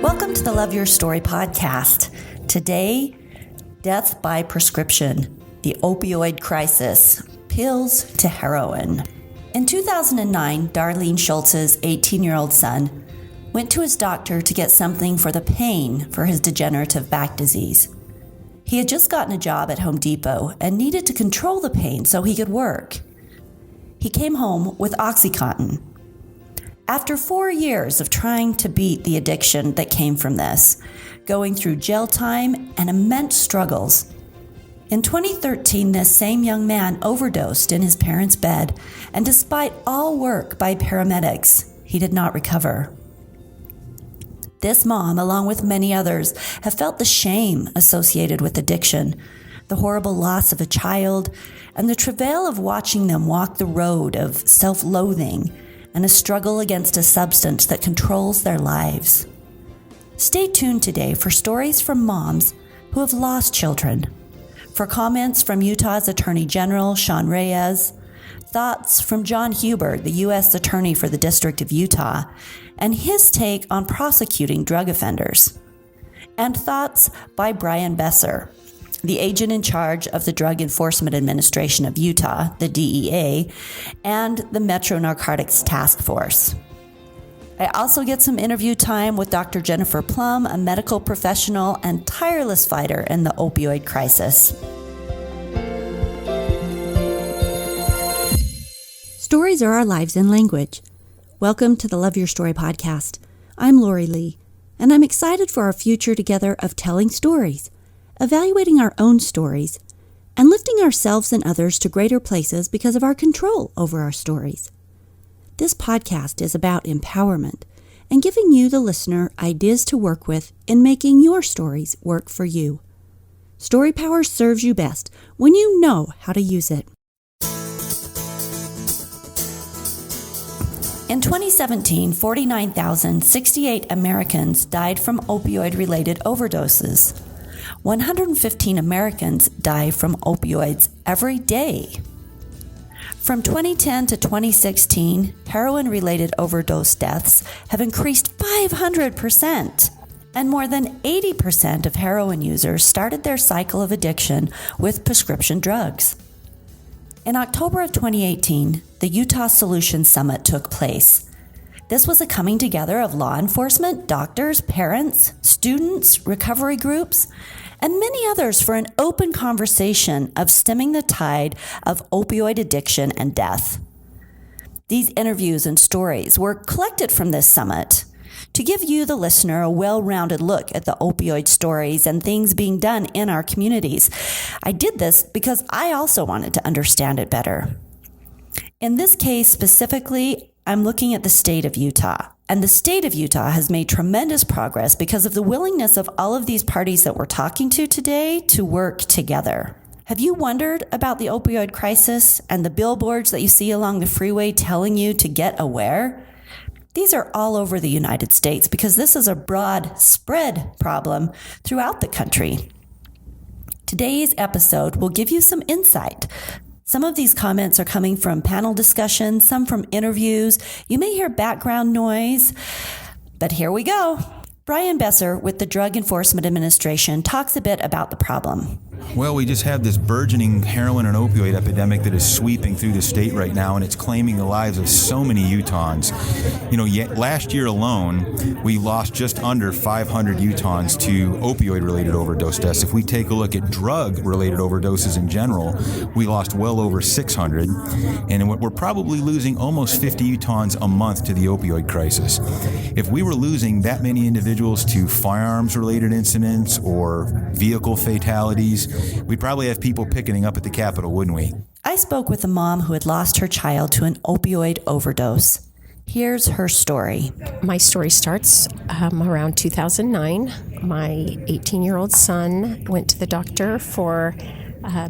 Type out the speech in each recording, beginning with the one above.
Welcome to the Love Your Story podcast. Today, death by prescription, the opioid crisis, pills to heroin. In 2009, Darlene Schultz's 18-year-old son went to his doctor to get something for the pain for his degenerative back disease. He had just gotten a job at Home Depot and needed to control the pain so he could work. He came home with oxi-cotton. After 4 years of trying to beat the addiction that came from this, going through jail time and immense struggles, in 2013, this same young man overdosed in his parents' bed, and despite all work by paramedics, he did not recover. This mom, along with many others, have felt the shame associated with addiction, the horrible loss of a child, and the travail of watching them walk the road of self-loathing and a struggle against a substance that controls their lives. Stay tuned today for stories from moms who have lost children, for comments from Utah's Attorney General, Reyes, thoughts from John Huber, the U.S. Attorney for the District of Utah, and his take on prosecuting drug offenders, and thoughts by Brian Besser, the agent in charge of the Drug Enforcement Administration of Utah, the DEA, and the Metro Narcotics Task Force. I also get some interview time with Dr. Jennifer Plumb, a medical professional and tireless fighter in the opioid crisis. Stories are our lives in language. Welcome to the Love Your Story podcast. I'm Lori Lee, and I'm excited for our future together of telling stories, evaluating our own stories, and lifting ourselves and others to greater places because of our control over our stories. This podcast is about empowerment and giving you, the listener, ideas to work with in making your stories work for you. Story power serves you best when you know how to use it. In 2017, 49,068 Americans died from opioid-related overdoses. 115 Americans die from opioids every day. From 2010 to 2016, heroin-related overdose deaths have increased 500%, and more than 80% of heroin users started their cycle of addiction with prescription drugs. In October of 2018, the Utah Solutions Summit took place. This was a coming together of law enforcement, doctors, parents, students, recovery groups, and many others for an open conversation of stemming the tide of opioid addiction and death. These interviews and stories were collected from this summit to give you, the listener, a well-rounded look at the opioid stories and things being done in our communities. I did this because I also wanted to understand it better. In this case specifically, I'm looking at the state of Utah. And the state of Utah has made tremendous progress because of the willingness of all of these parties that we're talking to today to work together. Have you wondered about the opioid crisis and the billboards that you see along the freeway telling you to get aware? These are all over the United States because this is a broad spread problem throughout the country. Today's episode will give you some insight. Some of these comments are coming from panel discussions, some from interviews. You may hear background noise, but here we go. Brian Besser with the Drug Enforcement Administration talks a bit about the problem. Well, we just have this burgeoning heroin and opioid epidemic that is sweeping through the state right now, and it's claiming the lives of so many Utahns. Last year alone, we lost just under 500 Utahns to opioid-related overdose deaths. If we take a look at drug-related overdoses in general, we lost well over 600, and we're probably losing almost 50 Utahns a month to the opioid crisis. If we were losing that many individuals to firearms-related incidents or vehicle fatalities, we'd probably have people picketing up at the Capitol, wouldn't we? I spoke with a mom who had lost her child to an opioid overdose. Here's her story. My story starts around 2009. My 18-year-old son went to the doctor for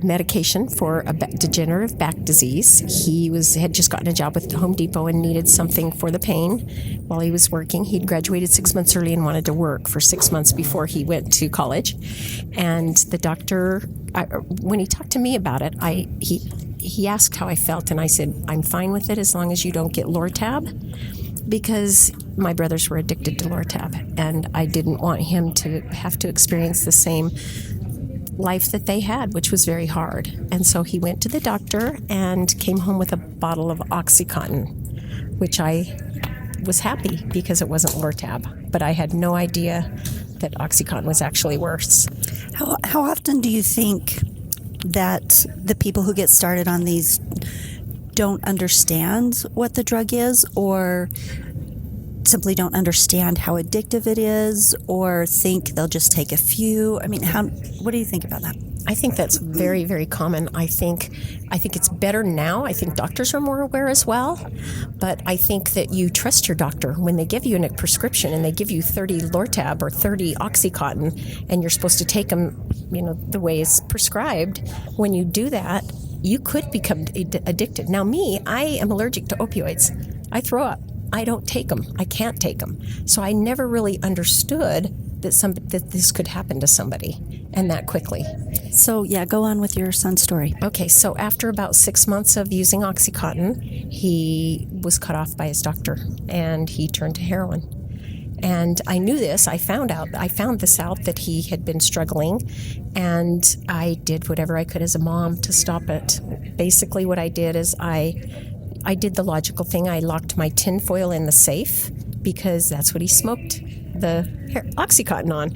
medication for a degenerative back disease. He had just gotten a job with Home Depot and needed something for the pain while he was working. He'd graduated 6 months early and wanted to work for 6 months before he went to college. And the doctor, when he talked to me about it, he asked how I felt, and I said, I'm fine with it as long as you don't get Lortab. Because my brothers were addicted to Lortab, and I didn't want him to have to experience the same life that they had, which was very hard. And so he went to the doctor and came home with a bottle of oxi-cotton, which I was happy because it wasn't Lortab, but I had no idea that oxy-cotton was actually worse. How often do you think that the people who get started on these don't understand what the drug is, or simply don't understand how addictive it is, or think they'll just take a few? I mean, what do you think about that? I think that's very, very common. I think it's better now. I think doctors are more aware as well. But I think that you trust your doctor when they give you a prescription and they give you 30 Lortab or 30 oxy-cotton, and you're supposed to take them, the way it's prescribed. When you do that, you could become addicted. Now, me, I am allergic to opioids. I throw up. I don't take them. I can't take them. So I never really understood that this could happen to somebody, and that quickly. So, go on with your son's story. Okay, so after about 6 months of using oxy-cotton, he was cut off by his doctor, and he turned to heroin. And I knew this. I found this out that he had been struggling, and I did whatever I could as a mom to stop it. Basically, what I did is I did the logical thing. I locked my tinfoil in the safe because that's what he smoked the oxy-cotton on,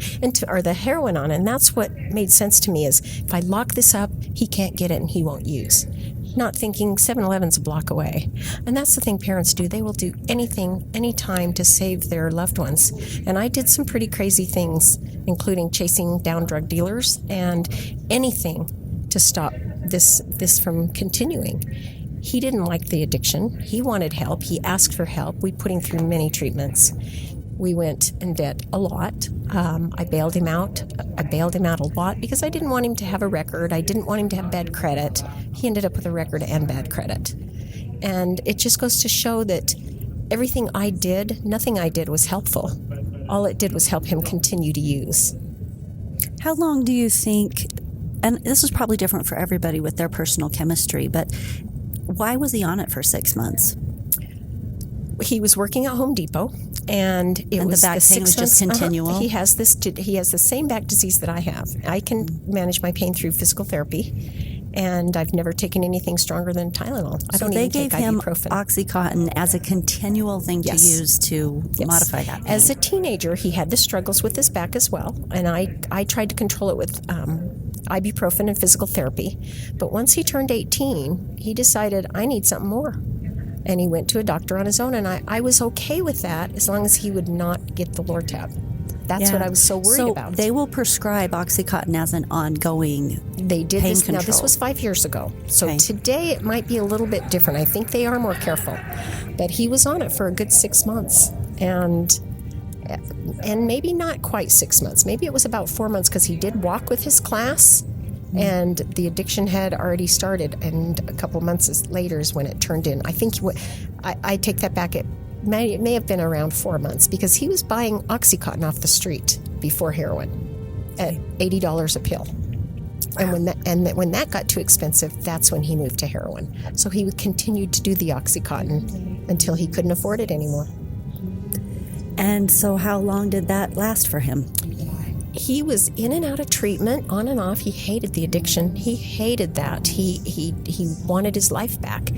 or the heroin on, and that's what made sense to me. Is if I lock this up, he can't get it and he won't use. Not thinking 7-Eleven's a block away. And that's the thing parents do. They will do anything, anytime to save their loved ones. And I did some pretty crazy things, including chasing down drug dealers and anything to stop this from continuing. He didn't like the addiction. He wanted help. He asked for help. We put him through many treatments. We went in vet a lot. I bailed him out. A lot because I didn't want him to have a record. I didn't want him to have bad credit. He ended up with a record and bad credit. And it just goes to show that everything I did, nothing I did was helpful. All it did was help him continue to use. How long do you think, and this is probably different for everybody with their personal chemistry, but why was he on it for 6 months? He was working at Home Depot, and the back pain was just continual. He has the same back disease that I have. I can manage my pain through physical therapy, and I've never taken anything stronger than Tylenol. I don't even take ibuprofen. So they gave him oxy-cotton as a continual thing to use to modify that pain. As a teenager, he had the struggles with his back as well, and I tried to control it with ibuprofen and physical therapy. But once he turned 18, he decided, I need something more. And he went to a doctor on his own, and I was okay with that as long as he would not get the Lortab. That's what I was so worried about. So they will prescribe oxy-cotton as an ongoing They did pain this. control. Now, this was 5 years ago. So today it might be a little bit different. I think they are more careful. But he was on it for a good 6 months. And maybe not quite 6 months. Maybe it was about 4 months because he did walk with his class. And the addiction had already started, and a couple months later is when it turned in. I think I take that back. It may have been around 4 months because he was buying oxy-cotton off the street before heroin at $80 a pill. And when that got too expensive, that's when he moved to heroin. So he continued to do the oxy-cotton until he couldn't afford it anymore. And so how long did that last for him? He was in and out of treatment, on and off. He hated the addiction. He hated that. He wanted his life back.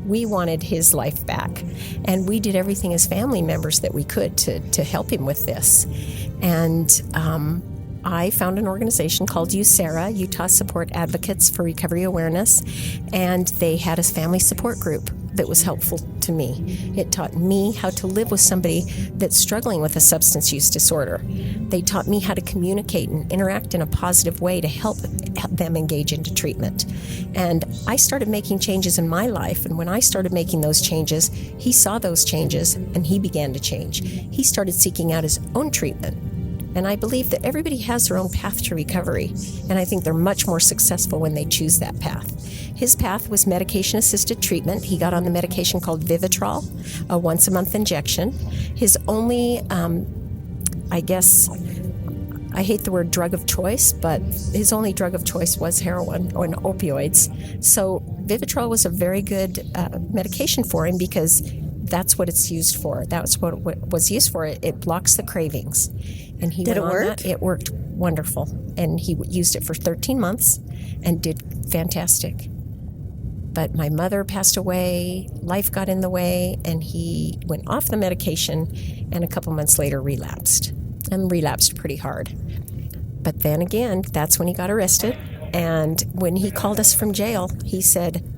We wanted his life back. And we did everything as family members that we could to help him with this. And I found an organization called USARA, Utah Support Advocates for Recovery Awareness, and they had a family support group that was helpful to me. It taught me how to live with somebody that's struggling with a substance use disorder. They taught me how to communicate and interact in a positive way to help them engage into treatment. And I started making changes in my life, and when I started making those changes, he saw those changes and he began to change. He started seeking out his own treatment. And I believe that everybody has their own path to recovery, and I think they're much more successful when they choose that path. His path was medication-assisted treatment. He got on the medication called Vivitrol, a once-a-month injection. His only, I hate the word drug of choice, but his only drug of choice was heroin or opioids. So Vivitrol was a very good medication for him because that's what it's used for. That's what it was used for. It blocks the cravings. And he Did went it on work? that. It worked wonderful. And he used it for 13 months and did fantastic. But my mother passed away, life got in the way, and he went off the medication and a couple months later relapsed, and relapsed pretty hard. But then again, that's when he got arrested. And when he called us from jail, he said,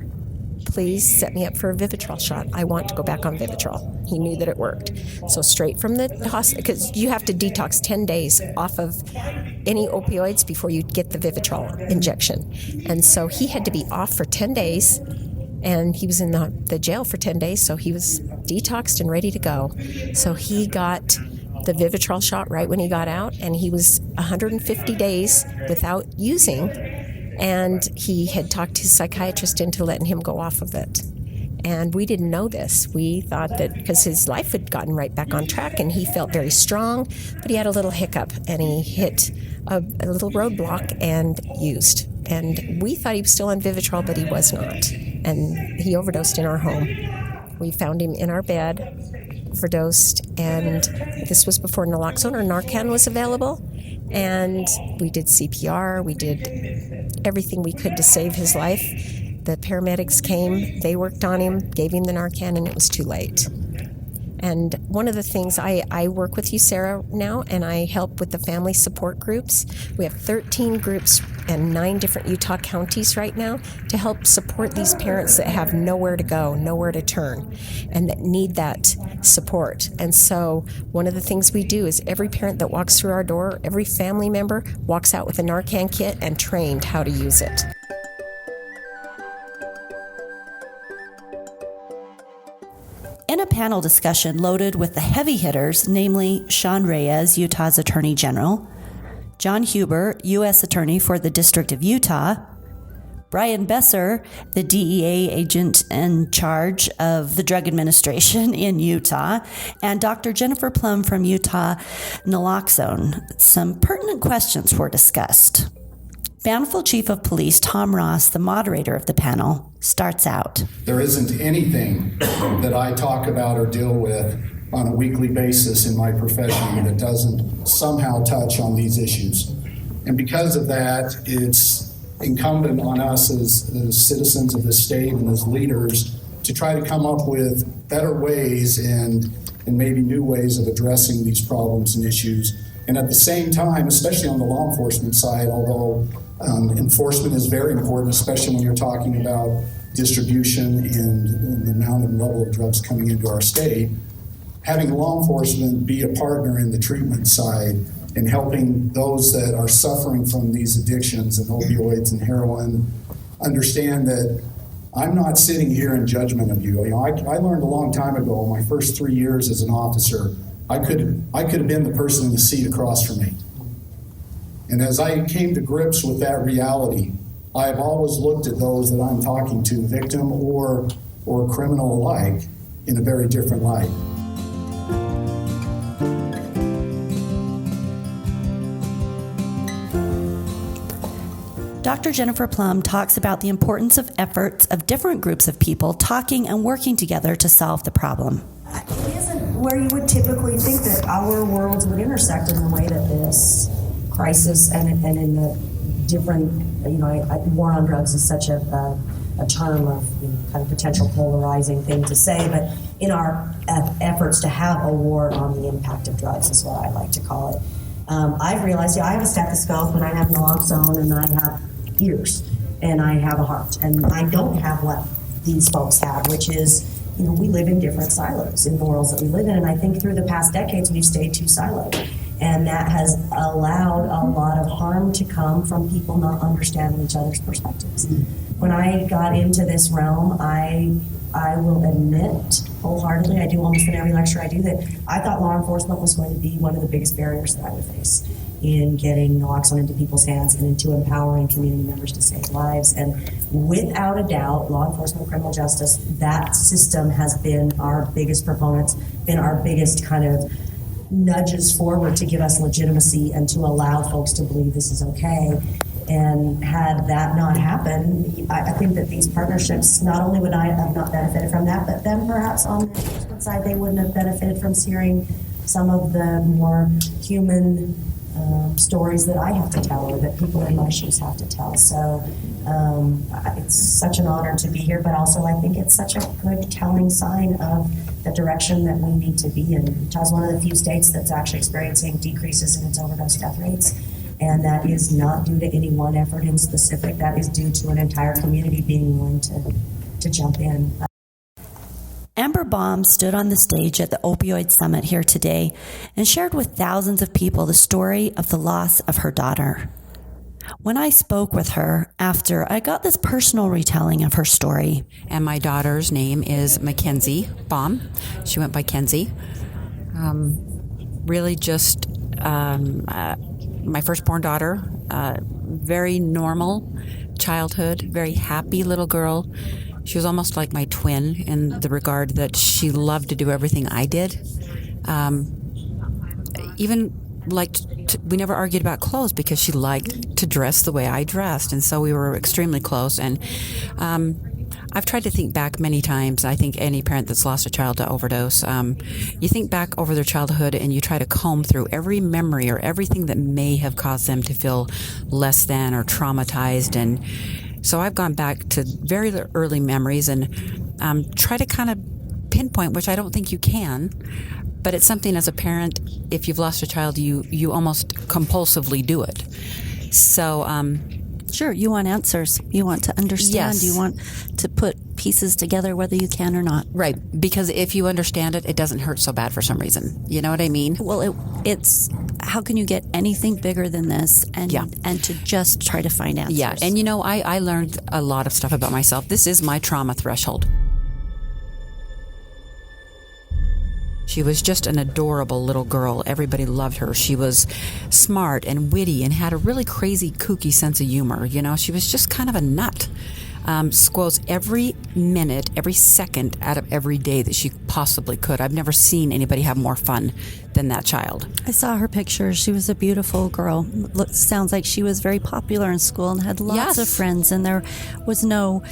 please set me up for a Vivitrol shot. I want to go back on Vivitrol. He knew that it worked. So straight from the hospital, because you have to detox 10 days off of any opioids before you get the Vivitrol injection. And so he had to be off for 10 days, and he was in the jail for 10 days, so he was detoxed and ready to go. So he got the Vivitrol shot right when he got out, and he was 150 days without using. And he had talked his psychiatrist into letting him go off of it. And we didn't know this. We thought that because his life had gotten right back on track and he felt very strong, but he had a little hiccup and he hit a little roadblock and used. And we thought he was still on Vivitrol, but he was not. And he overdosed in our home. We found him in our bed, overdosed, and this was before naloxone or Narcan was available. And we did CPR, we did everything we could to save his life. The paramedics came, they worked on him, gave him the Narcan, and it was too late. And one of the things, I work with USERRA now, and I help with the family support groups. We have 13 groups and 9 different Utah counties right now to help support these parents that have nowhere to go, nowhere to turn, and that need that support. And so one of the things we do is every parent that walks through our door, every family member walks out with a Narcan kit and trained how to use it. In a panel discussion loaded with the heavy hitters, namely Sean Reyes, Utah's Attorney General, John Huber, U.S. Attorney for the District of Utah, Brian Besser, the DEA agent in charge of the Drug Administration in Utah, and Dr. Jennifer Plumb from Utah Naloxone, some pertinent questions were discussed. Bountiful Chief of Police Tom Ross, the moderator of the panel, starts out. There isn't anything that I talk about or deal with on a weekly basis in my profession that doesn't somehow touch on these issues. And because of that, it's incumbent on us as citizens of the state and as leaders to try to come up with better ways and maybe new ways of addressing these problems and issues. And at the same time, especially on the law enforcement side, although enforcement is very important, especially when you're talking about distribution and the amount and level of drugs coming into our state, having law enforcement be a partner in the treatment side and helping those that are suffering from these addictions and opioids and heroin understand that I'm not sitting here in judgment of you. I learned a long time ago, my first 3 years as an officer, I could have been the person in the seat across from me. And as I came to grips with that reality, I have always looked at those that I'm talking to, victim or criminal alike, in a very different light. Dr. Jennifer Plumb talks about the importance of efforts of different groups of people talking and working together to solve the problem. It isn't where you would typically think that our worlds would intersect in the way that this crisis and in the different, war on drugs is such a term of kind of potential polarizing thing to say, but in our efforts to have a war on the impact of drugs is what I like to call it. I've realized, I have a stethoscope and I have naloxone and I have ears and I have a heart, and I don't have what these folks have, which is, we live in different silos in the worlds that we live in, and I think through the past decades we've stayed too siloed, and that has allowed a lot of harm to come from people not understanding each other's perspectives. When I got into this realm, I will admit wholeheartedly, I do almost in every lecture I do, that I thought law enforcement was going to be one of the biggest barriers that I would face in getting naloxone into people's hands and into empowering community members to save lives. And without a doubt, law enforcement, criminal justice, that system has been our biggest proponents, been our biggest kind of nudges forward to give us legitimacy and to allow folks to believe this is okay. And had that not happened, I think that these partnerships, not only would I have not benefited from that, but then perhaps on the enforcement side, they wouldn't have benefited from hearing some of the more human stories that I have to tell, or that people in my shoes have to tell. So it's such an honor to be here, but also I think it's such a good telling sign of the direction that we need to be in. Utah is one of the few states that's actually experiencing decreases in its overdose death rates. And that is not due to any one effort in specific. That is due to an entire community being willing to jump in. Amber Baum stood on the stage at the Opioid Summit here today and shared with thousands of people the story of the loss of her daughter. When I spoke with her after, I got this personal retelling of her story. And my daughter's name is Mackenzie Baum. She went by Kenzie. Really just my firstborn daughter, very normal childhood, very happy little girl. She was almost like my twin in the regard that she loved to do everything I did. Even we never argued about clothes because she liked to dress the way I dressed. And so we were extremely close. And I've tried to think back many times. I think any parent that's lost a child to overdose, you think back over their childhood and you try to comb through every memory or everything that may have caused them to feel less than or traumatized. And so I've gone back to very early memories and try to kind of pinpoint, which I don't think you can, but it's something as a parent, if you've lost a child, you almost compulsively do it. So Sure, you want answers. You want to understand. Yes. You want to put pieces together whether you can or not. Right, because if you understand it, it doesn't hurt so bad for some reason. You know what I mean? Well, it's how can you get anything bigger than this and to just try to find answers? Yeah, and I learned a lot of stuff about myself. This is my trauma threshold. She was just an adorable little girl. Everybody loved her. She was smart and witty and had a really crazy, kooky sense of humor. She was just kind of a nut. Squoze every minute, every second out of every day that she possibly could. I've never seen anybody have more fun than that child. I saw her pictures. She was a beautiful girl. Sounds like she was very popular in school and had lots of friends, and there was no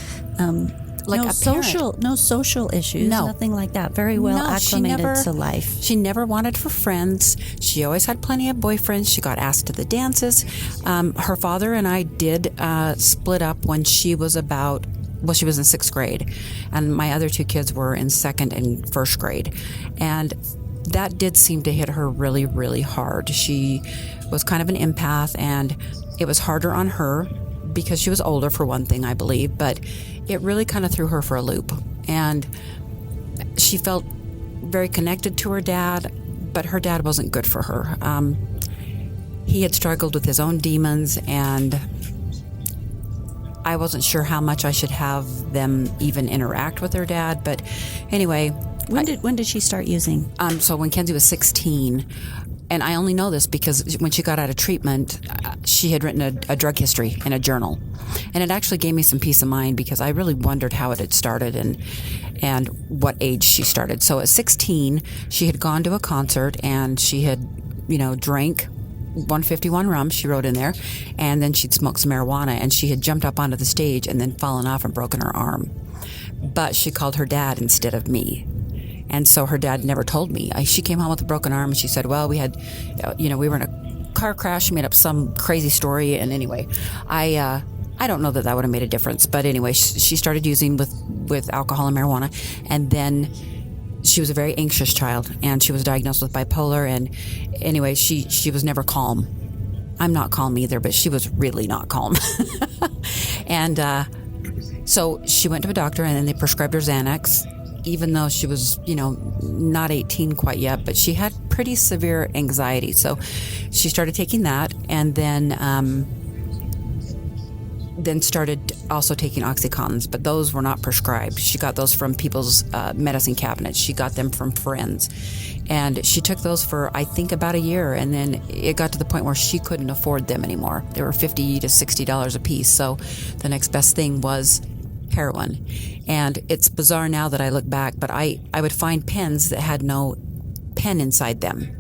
social issues, nothing like that. Very well acclimated to life. She never wanted for friends. She always had plenty of boyfriends. She got asked to the dances. Her father and I did split up when she was she was in 6th grade, and my other 2 kids were in 2nd and 1st grade. And that did seem to hit her really, really hard. She was kind of an empath, and it was harder on her because she was older, for one thing, I believe, but it really kind of threw her for a loop. And she felt very connected to her dad, but her dad wasn't good for her. He had struggled with his own demons, and I wasn't sure how much I should have them even interact with her dad. But anyway. When did she start using? So when Kenzie was 16, and I only know this because when she got out of treatment, she had written a drug history in a journal. And it actually gave me some peace of mind because I really wondered how it had started and what age she started. So at 16, she had gone to a concert and she had, drank 151 rum, she wrote in there, and then she'd smoked some marijuana, and she had jumped up onto the stage and then fallen off and broken her arm. But she called her dad instead of me. And so her dad never told me. She came home with a broken arm, and she said, well, we had, we were in a car crash. She made up some crazy story. And anyway, I don't know that would have made a difference. But anyway, she started using with alcohol and marijuana. And then she was a very anxious child, and she was diagnosed with bipolar. And anyway, she was never calm. I'm not calm either, but she was really not calm. And so she went to a doctor, and then they prescribed her Xanax, even though she was, not 18 quite yet, but she had pretty severe anxiety. So she started taking that, and then started also taking oxy-cottons, but those were not prescribed. She got those from people's medicine cabinets. She got them from friends. And she took those for, I think, about a year, and then it got to the point where she couldn't afford them anymore. They were $50 to $60 a piece, so the next best thing was heroin. And it's bizarre now that I look back, but I would find pens that had no pen inside them.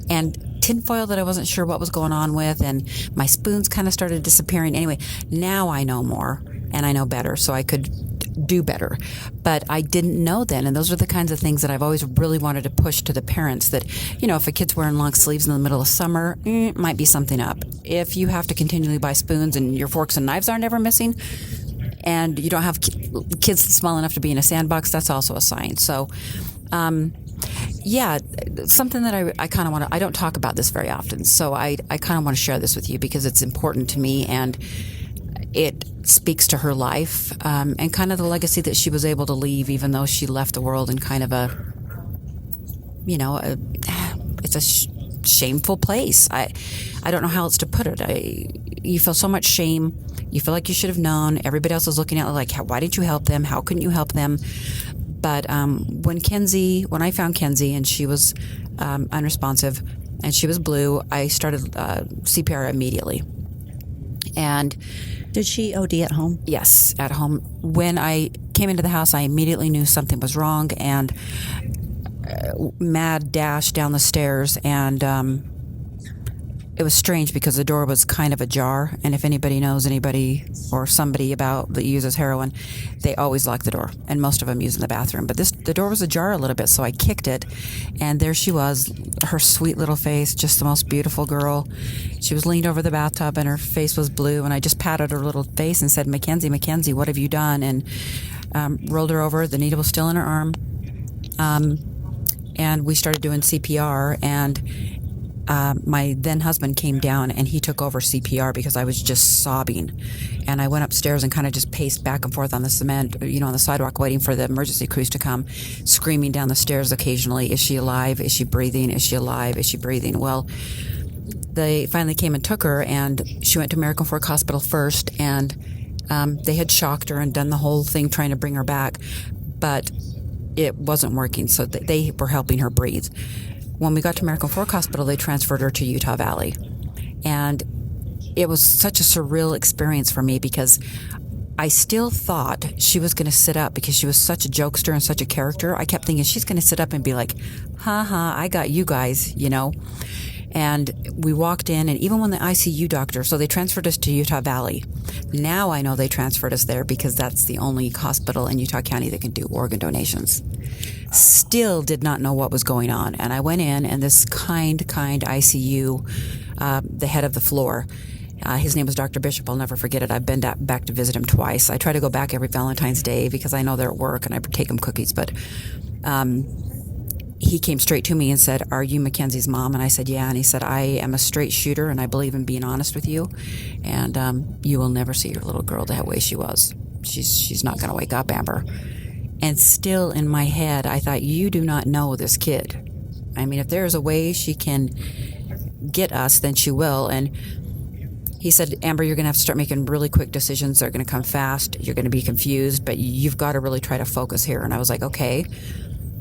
And tinfoil that I wasn't sure what was going on with, and my spoons kind of started disappearing. Anyway, now I know more and I know better, so I could do better. But I didn't know then, and those are the kinds of things that I've always really wanted to push to the parents, that, you know, if a kid's wearing long sleeves in the middle of summer, it might be something up. If you have to continually buy spoons and your forks and knives are never missing, and you don't have kids small enough to be in a sandbox, that's also a sign. So, yeah, something that I kind of want to, I don't talk about this very often, so I kind of want to share this with you because it's important to me, and it speaks to her life, and kind of the legacy that she was able to leave, even though she left the world in kind of a, you know, it's a shameful place. I don't know how else to put it. You feel so much shame. You feel like you should have known. Everybody else is looking at it like, why didn't you help them? How couldn't you help them? But when I found Kenzie and she was unresponsive and she was blue, I started CPR immediately. And did she OD at home? Yes, at home. When I came into the house, I immediately knew something was wrong, and mad dash down the stairs, and it was strange because the door was kind of ajar, and if anybody knows anybody or somebody about that uses heroin, they always lock the door, and most of them use in the bathroom. But the door was ajar a little bit, so I kicked it, and there she was, her sweet little face, just the most beautiful girl. She was leaned over the bathtub, and her face was blue, and I just patted her little face and said, Mackenzie, what have you done? And rolled her over. The needle was still in her arm, and we started doing CPR, and my then husband came down and he took over CPR because I was just sobbing. And I went upstairs and kind of just paced back and forth on the cement, you know, on the sidewalk, waiting for the emergency crews to come, screaming down the stairs occasionally, is she alive? Is she breathing? Is she alive? Is she breathing? Well, they finally came and took her, and she went to American Fork Hospital first, and they had shocked her and done the whole thing trying to bring her back, but it wasn't working, so they were helping her breathe. When we got to American Fork Hospital, they transferred her to Utah Valley. And it was such a surreal experience for me because I still thought she was going to sit up because she was such a jokester and such a character. I kept thinking she's going to sit up and be like, I got you guys, you know. And we walked in, and even when the ICU doctor, so they transferred us to Utah Valley. Now I know they transferred us there because that's the only hospital in Utah County that can do organ donations. Still did not know what was going on. And I went in, and this kind ICU, the head of the floor, his name was Dr. Bishop. I'll never forget it. I've been back to visit him twice. I try to go back every Valentine's Day because I know they're at work, and I take them cookies. But he came straight to me and said, "Are you Mackenzie's mom?" And I said, "Yeah." And he said, "I am a straight shooter, and I believe in being honest with you. And you will never see your little girl the way she was. She's not going to wake up, Amber." And still in my head, I thought, you do not know this kid. I mean, if there is a way she can get us, then she will. And he said, "Amber, you're going to have to start making really quick decisions. They're going to come fast. You're going to be confused, but you've got to really try to focus here." And I was like, okay.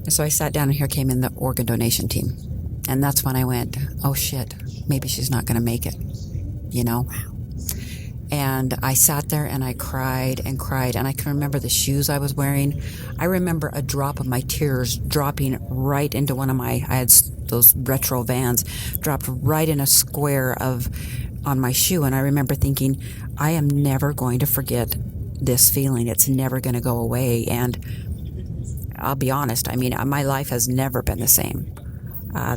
And so I sat down, and here came in the organ donation team. And that's when I went, oh shit, maybe she's not going to make it, you know? And I sat there and I cried and cried. And I can remember the shoes I was wearing. I remember a drop of my tears dropping right into one of I had those retro Vans, dropped right in a square on my shoe. And I remember thinking, I am never going to forget this feeling. It's never going to go away. And I'll be honest, I mean, my life has never been the same.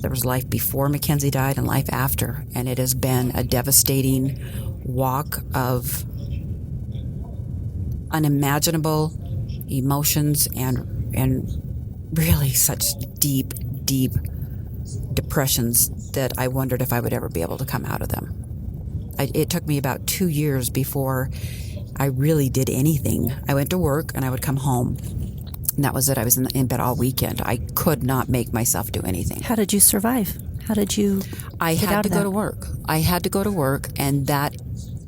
There was life before Mackenzie died and life after, and it has been a devastating walk of unimaginable emotions and really such deep depressions that I wondered if I would ever be able to come out of them. It took me about 2 years before I really did anything. I went to work and I would come home. And that was it. I was in bed all weekend. I could not make myself do anything. How did you survive? How did you I had to go to work. I had to go to work, and that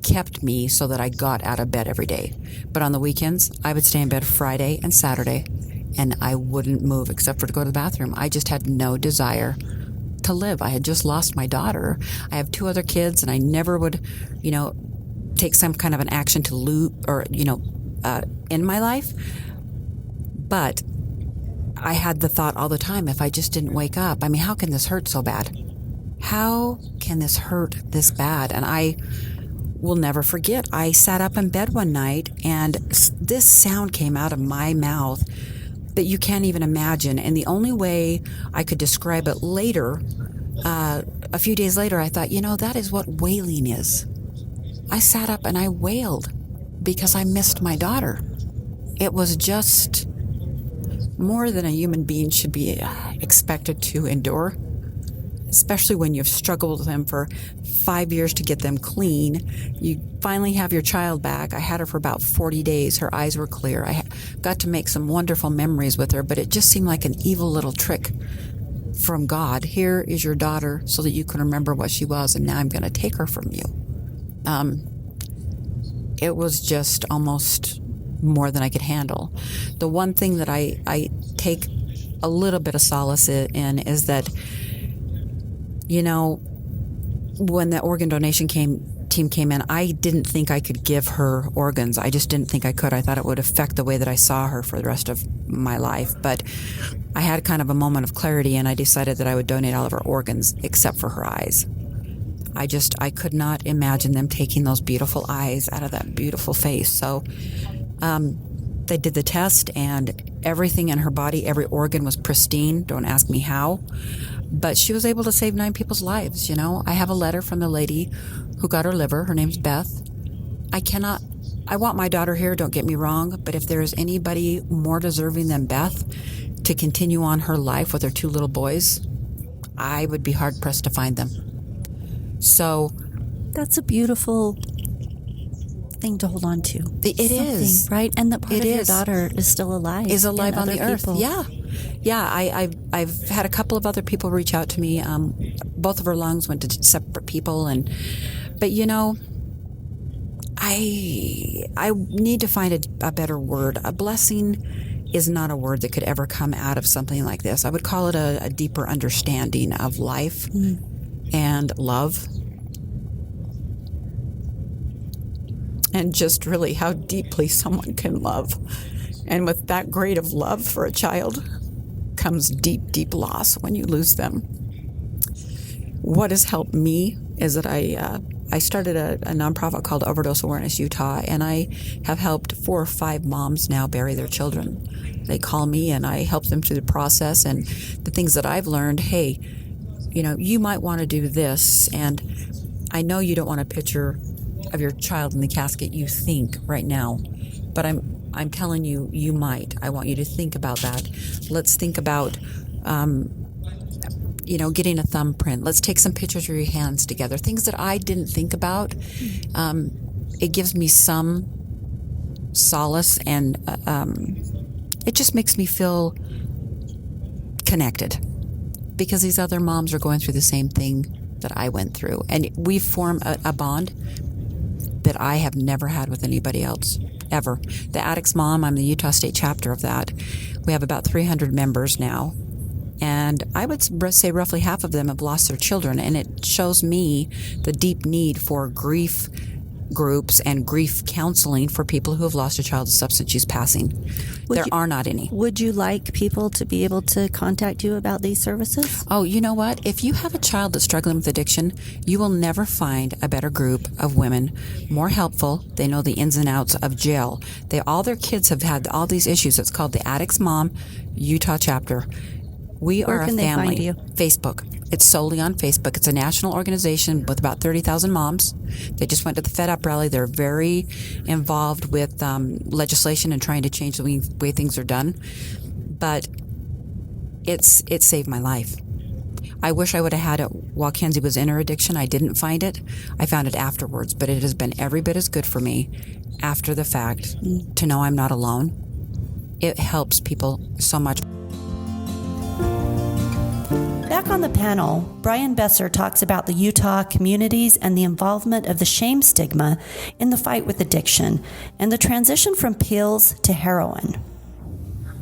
kept me so that I got out of bed every day. But on the weekends, I would stay in bed Friday and Saturday, and I wouldn't move except for to go to the bathroom. I just had no desire to live. I had just lost my daughter. I have 2 other kids, and I never would, take some kind of an action to lose or, in my life. But I had the thought all the time, if I just didn't wake up, I mean, how can this hurt so bad? how can this hurt this bad? And I will never forget, I sat up in bed one night and this sound came out of my mouth that you can't even imagine. And the only way I could describe it later, a few days later, I thought, that is what wailing is. I sat up and I wailed because I missed my daughter. It was just more than a human being should be expected to endure, especially when you've struggled with them for 5 years to get them clean. You finally have your child back. I had her for about 40 days. Her eyes were clear. I got to make some wonderful memories with her, but it just seemed like an evil little trick from God. Here is your daughter so that you can remember what she was, and now I'm going to take her from you. It was just almost more than I could handle. The one thing that I take a little bit of solace in is that, when the organ donation team came in, I didn't think I could give her organs. I just didn't think I could. I thought it would affect the way that I saw her for the rest of my life. But I had kind of a moment of clarity, and I decided that I would donate all of her organs except for her eyes. I could not imagine them taking those beautiful eyes out of that beautiful face. So they did the test, and everything in her body, every organ was pristine. Don't ask me how. But she was able to save 9 people's lives, I have a letter from the lady who got her liver. Her name's Beth. I want my daughter here, don't get me wrong, but if there is anybody more deserving than Beth to continue on her life with her 2 little boys, I would be hard-pressed to find them. So That's a beautiful thing to hold on to. It is, right? And that part of your daughter is still alive. Is alive on the earth. People. Yeah. I've had a couple of other people reach out to me. Both of her lungs went to separate people, but I need to find a better word. A blessing is not a word that could ever come out of something like this. I would call it a deeper understanding of life and love. And just really how deeply someone can love. And with that grade of love for a child comes deep, deep loss when you lose them. What has helped me is that I started a nonprofit called Overdose Awareness Utah, and I have helped 4 or 5 moms now bury their children. They call me and I help them through the process, and the things that I've learned, hey, you might want to do this, and I know you don't want a picture of your child in the casket, you think right now, but I'm telling you, you might. I want you to think about that. Let's think about, getting a thumbprint. Let's take some pictures of your hands together. Things that I didn't think about. It gives me some solace, and it just makes me feel connected because these other moms are going through the same thing that I went through. And we've formed a bond that I have never had with anybody else, ever. The Addicts Mom, I'm the Utah State chapter of that. We have about 300 members now. And I would say roughly half of them have lost their children. And it shows me the deep need for grief groups and grief counseling for people who have lost a child to substance use passing. There are not any. Would you like people to be able to contact you about these services? Oh, you know what? If you have a child that's struggling with addiction, you will never find a better group of women, more helpful. They know the ins and outs of jail. All their kids have had all these issues. It's called the Addicts Mom Utah chapter. We are a family. Where can they find you? Facebook. It's solely on Facebook. It's a national organization with about 30,000 moms. They just went to the Fed Up rally. They're very involved with legislation and trying to change the way things are done. But it saved my life. I wish I would have had it while Kenzie was in her addiction. I didn't find it. I found it afterwards. But it has been every bit as good for me after the fact to know I'm not alone. It helps people so much. Back on the panel, Brian Besser talks about the Utah communities and the involvement of the shame stigma in the fight with addiction and the transition from pills to heroin.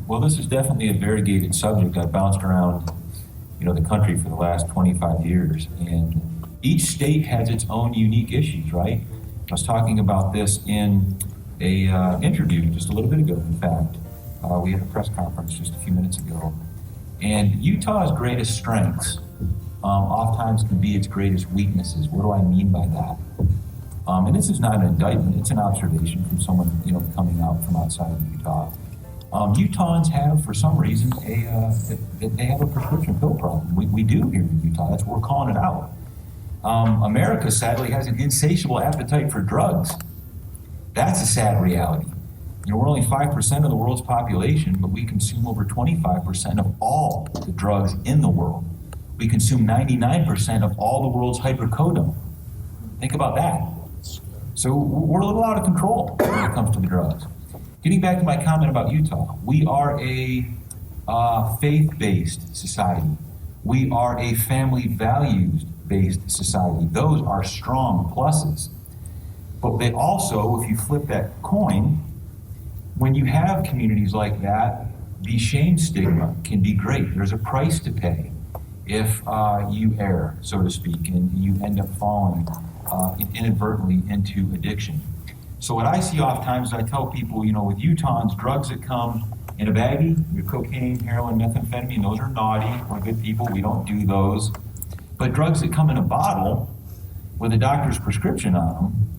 Well, this is definitely a variegated subject. I've bounced around, the country for the last 25 years, and each state has its own unique issues, right? I was talking about this in a interview just a little bit ago, in fact. We had a press conference just a few minutes ago. And Utah's greatest strengths oftentimes can be its greatest weaknesses. What do I mean by that? And this is not an indictment, it's an observation from someone, coming out from outside of Utah. Utahns have, for some reason, they have a prescription pill problem. We do here in Utah. That's what we're calling it out. America, sadly, has an insatiable appetite for drugs. That's a sad reality. We're only 5% of the world's population, but we consume over 25% of all the drugs in the world. We consume 99% of all the world's hydrocodone. Think about that. So we're a little out of control when it comes to the drugs. Getting back to my comment about Utah, we are a faith-based society. We are a family values-based society. Those are strong pluses. But they also, if you flip that coin, when you have communities like that, the shame stigma can be great. There's a price to pay if you err, so to speak, and you end up falling inadvertently into addiction. So what I see oftentimes, I tell people, with Utahns, drugs that come in a baggie, your cocaine, heroin, methamphetamine, those are naughty. We're good people, we don't do those. But drugs that come in a bottle with a doctor's prescription on them,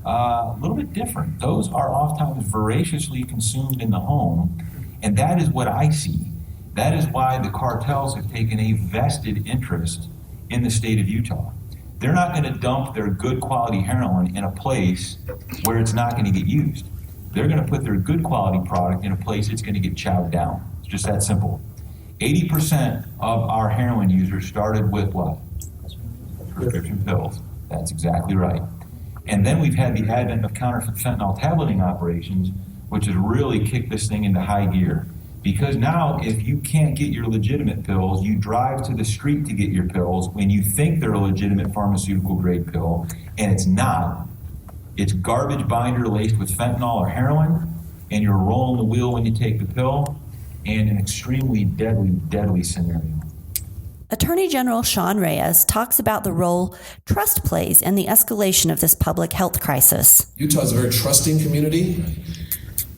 a little bit different. Those are oftentimes voraciously consumed in the home, and that is what I see. That is why the cartels have taken a vested interest in the state of Utah. They're not going to dump their good quality heroin in a place where it's not going to get used. They're going to put their good quality product in a place it's going to get chowed down. It's just that simple. 80% of our heroin users started with what? Prescription pills. That's exactly right. And then we've had the advent of counterfeit fentanyl tableting operations, which has really kicked this thing into high gear. Because now, if you can't get your legitimate pills, you drive to the street to get your pills when you think they're a legitimate pharmaceutical grade pill, and it's not. It's garbage binder laced with fentanyl or heroin, and you're rolling the wheel when you take the pill, and an extremely deadly scenario. Attorney General Sean Reyes talks about the role trust plays in the escalation of this public health crisis. Utah is a very trusting community.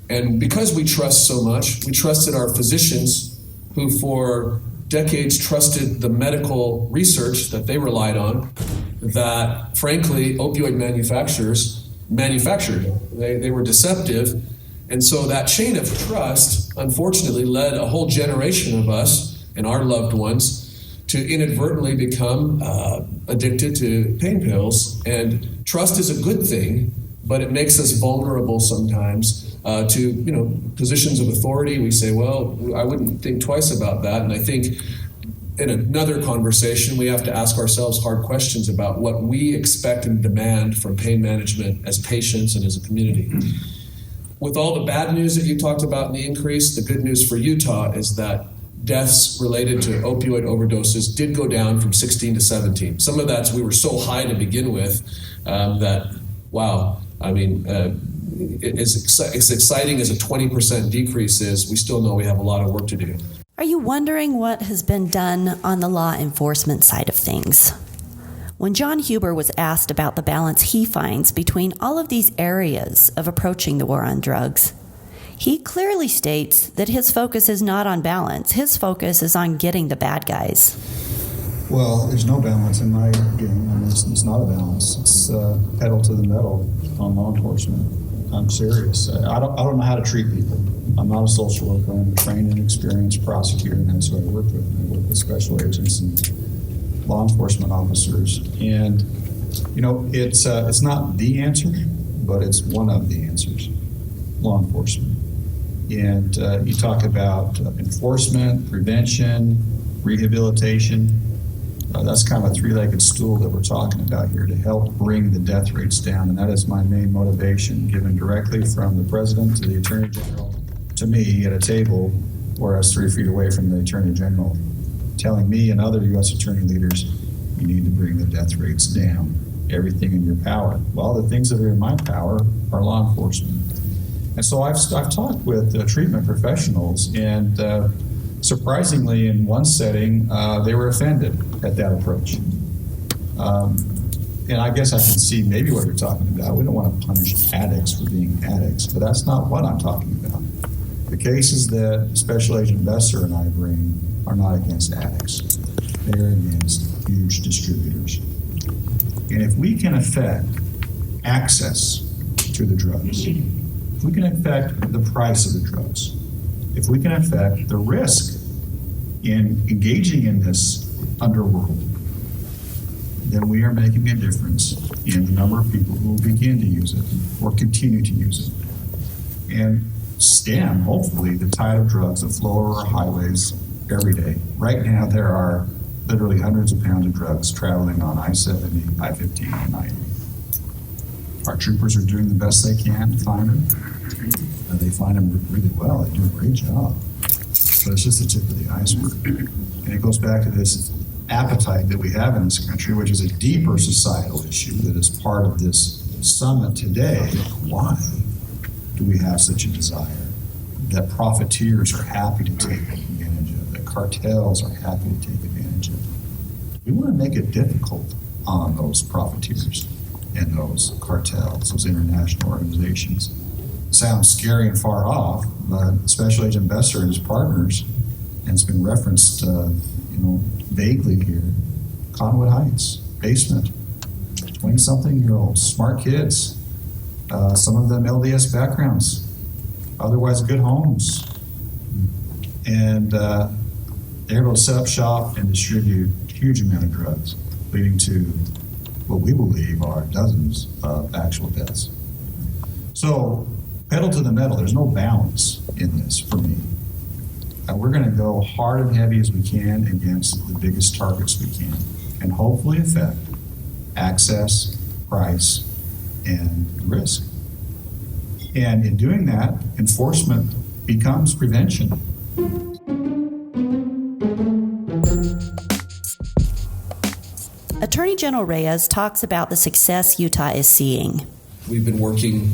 And because we trust so much, we trusted our physicians who for decades trusted the medical research that they relied on, that frankly, opioid manufacturers manufactured. They were deceptive. And so that chain of trust, unfortunately, led a whole generation of us and our loved ones to inadvertently become addicted to pain pills. And trust is a good thing, but it makes us vulnerable sometimes to positions of authority. We say, well, I wouldn't think twice about that. And I think in another conversation, we have to ask ourselves hard questions about what we expect and demand from pain management as patients and as a community. With all the bad news that you talked about in the increase, the good news for Utah is that deaths related to opioid overdoses did go down from 16 to 17. Some of that's we were so high to begin with that, wow, I mean, as exciting as a 20% decrease is, we still know we have a lot of work to do. Are you wondering what has been done on the law enforcement side of things? When John Huber was asked about the balance he finds between all of these areas of approaching the war on drugs, he clearly states that his focus is not on balance. His focus is on getting the bad guys. Well, there's no balance in my game. I mean, it's not a balance. It's pedal to the metal on law enforcement. I'm serious. I don't know how to treat people. I'm not a social worker. I'm a trained and experienced prosecutor, and that's who I work with. I work with special agents and law enforcement officers. And, it's not the answer, but it's one of the answers, law enforcement. And you talk about enforcement, prevention, rehabilitation. That's kind of a three-legged stool that we're talking about here to help bring the death rates down. And that is my main motivation, given directly from the president to the attorney general to me at a table where I was 3 feet away from the attorney general, telling me and other U.S. attorney leaders, you need to bring the death rates down, everything in your power. Well, the things that are in my power are law enforcement. And so I've talked with treatment professionals, and surprisingly, in one setting, they were offended at that approach. And I guess I can see maybe what you're talking about. We don't want to punish addicts for being addicts, but that's not what I'm talking about. The cases that Special Agent Besser and I bring are not against addicts. they're against huge distributors. And if we can affect access to the drugs, if we can affect the price of the drugs, if we can affect the risk in engaging in this underworld, then we are making a difference in the number of people who will begin to use it or continue to use it. And stem, hopefully, the tide of drugs that flow over our highways every day. Right now, there are literally hundreds of pounds of drugs traveling on I-70, I-15, and I-80. Our troopers are doing the best they can to find them. And they find them really well. They do a great job. But it's just the tip of the iceberg. And it goes back to this appetite that we have in this country, which is a deeper societal issue that is part of this summit today. Why do we have such a desire that profiteers are happy to take advantage of, that cartels are happy to take advantage of? We want to make it difficult on those profiteers and those cartels, those international organizations. Sounds scary and far off, but Special Agent Besser and his partners, and it's been referenced, vaguely here, Conwood Heights, basement, 20-something-year-olds, smart kids, some of them LDS backgrounds, otherwise good homes. And they're able to set up shop and distribute a huge amount of drugs, leading to what we believe are dozens of actual deaths. So, pedal to the metal, there's no balance in this for me. We're going to go hard and heavy as we can against the biggest targets we can, and hopefully affect access, price, and risk. And in doing that, enforcement becomes prevention. Attorney General Reyes talks about the success Utah is seeing. We've been working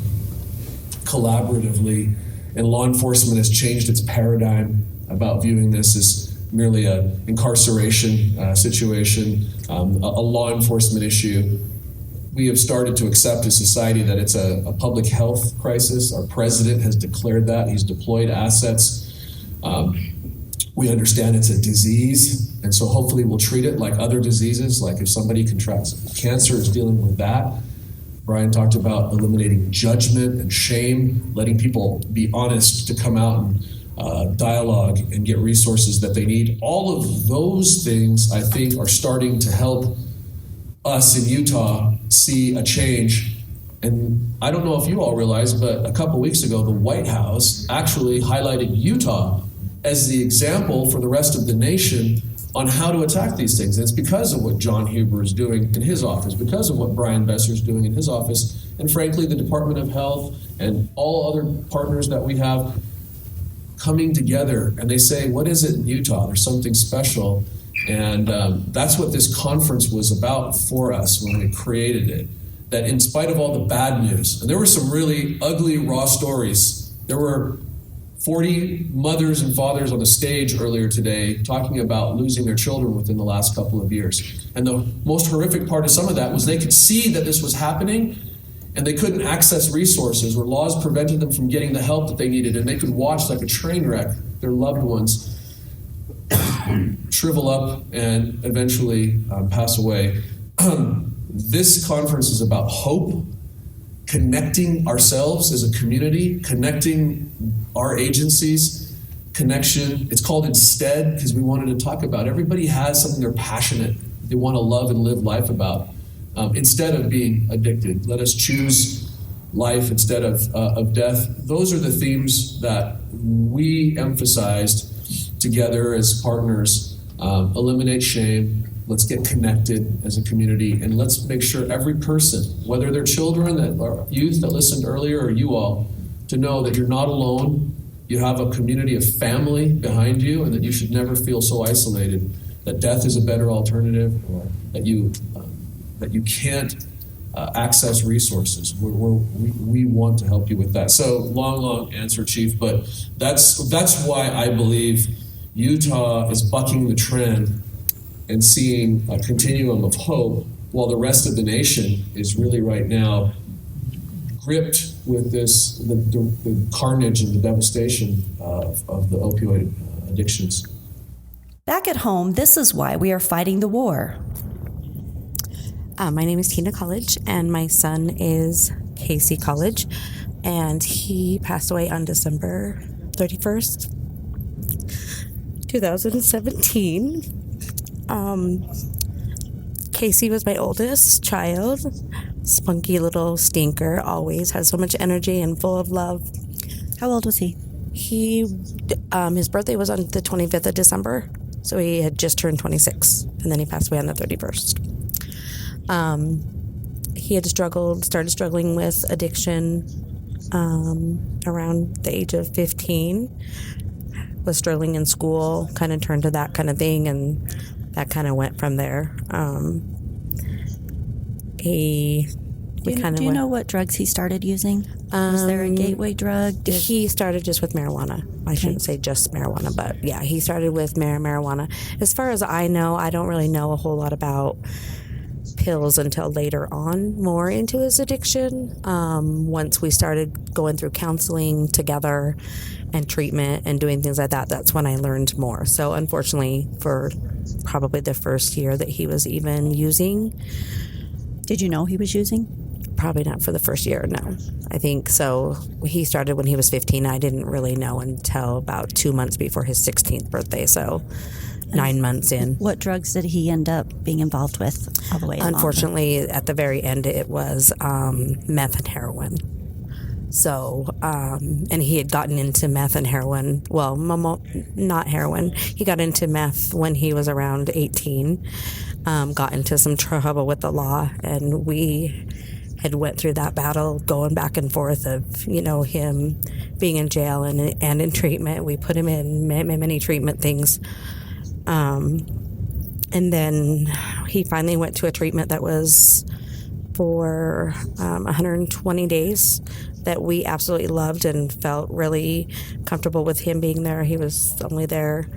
collaboratively, and law enforcement has changed its paradigm about viewing this as merely an incarceration situation, a law enforcement issue. We have started to accept as society that it's a public health crisis. Our president has declared that. He's deployed assets. We understand it's a disease, and so hopefully we'll treat it like other diseases, like if somebody contracts cancer, is dealing with that. Brian talked about eliminating judgment and shame, letting people be honest to come out and dialogue and get resources that they need. All of those things, I think, are starting to help us in Utah see a change. And I don't know if you all realize, but a couple weeks ago, the White House actually highlighted Utah as the example for the rest of the nation on how to attack these things. And it's because of what John Huber is doing in his office, because of what Brian Besser is doing in his office, and frankly, the Department of Health and all other partners that we have coming together. And they say, what is it in Utah? There's something special. And that's what this conference was about for us when we created it. That in spite of all the bad news, and there were some really ugly, raw stories. There were 40 mothers and fathers on the stage earlier today talking about losing their children within the last couple of years. And the most horrific part of some of that was they could see that this was happening, and they couldn't access resources, or laws prevented them from getting the help that they needed, and they could watch like a train wreck their loved ones shrivel up and eventually pass away. This conference is about hope, connecting ourselves as a community, connecting our agencies, connection. It's called Instead because we wanted to talk about everybody has something they're passionate, they want to love and live life about. Instead of being addicted, let us choose life instead of death. Those are the themes that we emphasized together as partners. Eliminate shame. Let's get connected as a community, and let's make sure every person, whether they're children or youth that listened earlier or you all, to know that you're not alone. You have a community of family behind you, and that you should never feel so isolated, that death is a better alternative, or that you can't access resources. We want to help you with that. So long answer, Chief, but that's why I believe Utah is bucking the trend and seeing a continuum of hope, while the rest of the nation is really right now gripped with the carnage and the devastation of the opioid addictions. Back at home, this is why we are fighting the war. My name is Tina College, and my son is Casey College, and he passed away on December 31st, 2017. Casey was my oldest child, spunky little stinker, always had so much energy and full of love. How old was he? His birthday was on the 25th of December, so he had just turned 26, and then he passed away on the 31st. He had started struggling with addiction around the age of 15, was struggling in school, kind of turned to that kind of thing, and that kind of went from there. Do you know what drugs he started using? Was there a gateway drug? He started just with marijuana. I shouldn't say just marijuana, but yeah, he started with marijuana. As far as I know, I don't really know a whole lot about pills until later on, more into his addiction. Once we started going through counseling together and treatment and doing things like that, that's when I learned more. So unfortunately, for probably the first year that he was even using. Did you know he was using? Probably not for the first year, no. I think so. He started when he was 15. I didn't really know until about 2 months before his 16th birthday, so 9 months in. What drugs did he end up being involved with all the way along? Unfortunately, at the very end, it was meth and heroin. So, and he had gotten into meth and heroin. Well, not heroin. He got into meth when he was around 18. Got into some trouble with the law, and we had went through that battle going back and forth of, him being in jail and in treatment. We put him in many treatment things. And then he finally went to a treatment that was for 120 days that we absolutely loved and felt really comfortable with him being there. He was only there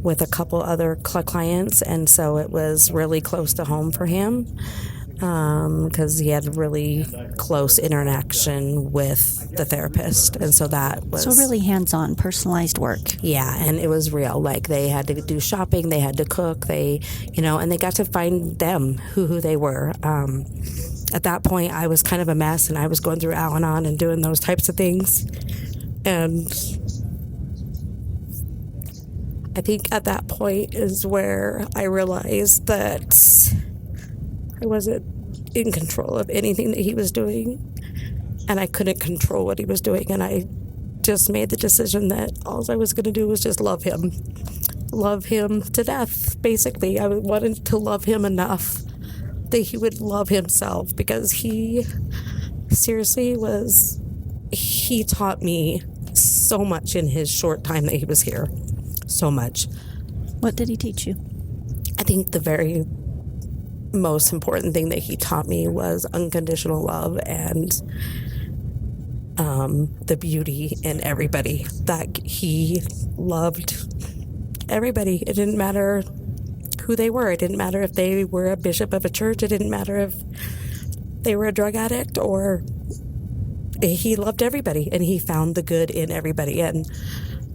with a couple other clients, and so it was really close to home for him because he had really close interaction with the therapist, and so that was... So really hands-on, personalized work. Yeah, and it was real. Like, they had to do shopping, they had to cook, and they got to find them, who they were. At that point, I was kind of a mess, and I was going through Al-Anon and doing those types of things, and I think at that point is where I realized that I wasn't in control of anything that he was doing, and I couldn't control what he was doing, and I just made the decision that all I was going to do was just love him to death, basically. I wanted to love him enough that he would love himself, because he seriously he taught me so much in his short time that he was here. So much. What did he teach you? I think the very most important thing that he taught me was unconditional love and the beauty in everybody. That he loved everybody. It didn't matter who they were. It didn't matter if they were a bishop of a church. It didn't matter if they were a drug addict, or he loved everybody, and he found the good in everybody. And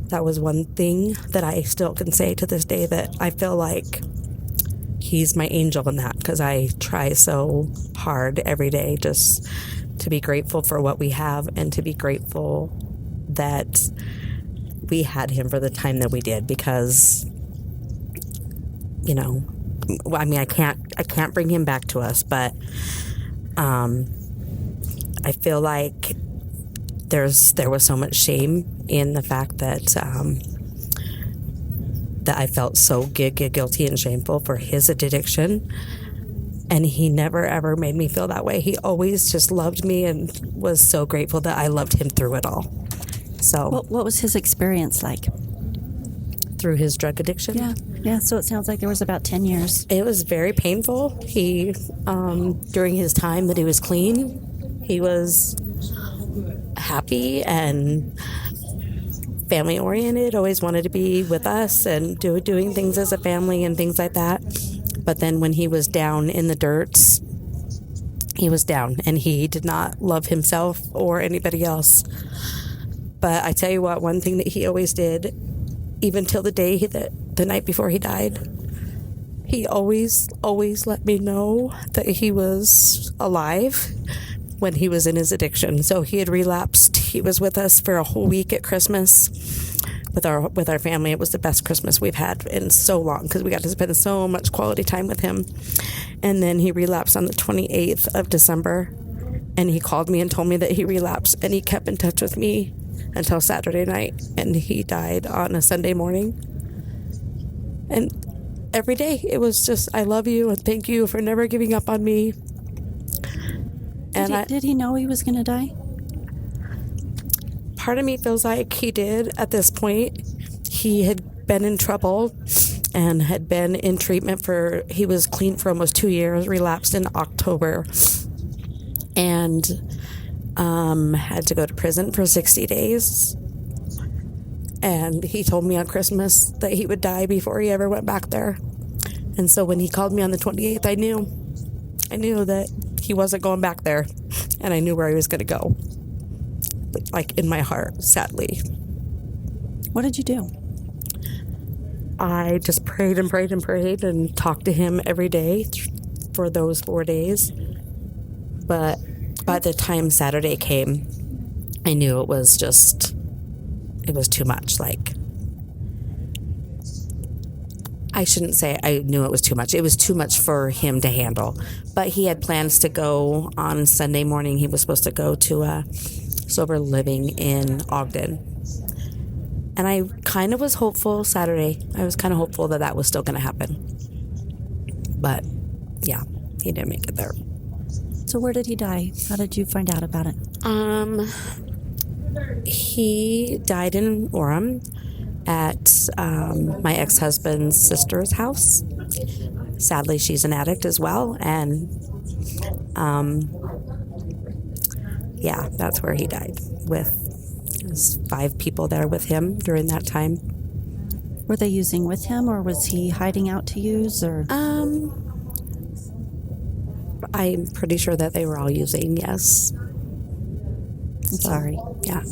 that was one thing that I still can say to this day, that I feel like he's my angel in that, because I try so hard every day just to be grateful for what we have, and to be grateful that we had him for the time that we did, because I can't bring him back to us, but I feel like there was so much shame in the fact that I felt so guilty and shameful for his addiction, and he never ever made me feel that way. He always just loved me and was so grateful that I loved him through it all. So, what was his experience like? Through his drug addiction? Yeah. So it sounds like there was about 10 years. It was very painful. He, during his time that he was clean, he was happy and family oriented, always wanted to be with us and doing things as a family and things like that. But then when he was down in the dirt, he was down, and he did not love himself or anybody else. But I tell you what, one thing that he always did, even till the day that the night before he died, he always let me know that he was alive when he was in his addiction. So he had relapsed. He was with us for a whole week at Christmas with our family. It was the best Christmas we've had in so long because we got to spend so much quality time with him. And then he relapsed on the 28th of December. And he called me and told me that he relapsed, and he kept in touch with me until Saturday night, and he died on a Sunday morning. And every day it was just, I love you and thank you for never giving up on me. And Did he know he was going to die? Part of me feels like he did at this point. He had been in trouble and had been in treatment he was clean for almost 2 years, relapsed in October, and had to go to prison for 60 days. And he told me on Christmas that he would die before he ever went back there. And so when he called me on the 28th, I knew that he wasn't going back there, and I knew where he was going to go. But, like, in my heart, sadly. What did you do? I just prayed and prayed and prayed and talked to him every day for those 4 days. But by the time Saturday came, I knew it was too much. Like, I shouldn't say I knew it was too much. It was too much for him to handle. But he had plans to go on Sunday morning. He was supposed to go to a sober living in Ogden. And I kind of was hopeful Saturday. I was kind of hopeful that was still going to happen. But, yeah, he didn't make it there. So where did he die? How did you find out about it? He died in Orem at my ex-husband's sister's house. Sadly, she's an addict as well. And, yeah, that's where he died there's 5 people there with him during that time. Were they using with him, or was he hiding out to use, or? I'm pretty sure that they were all using, yes. I'm sorry. Yeah,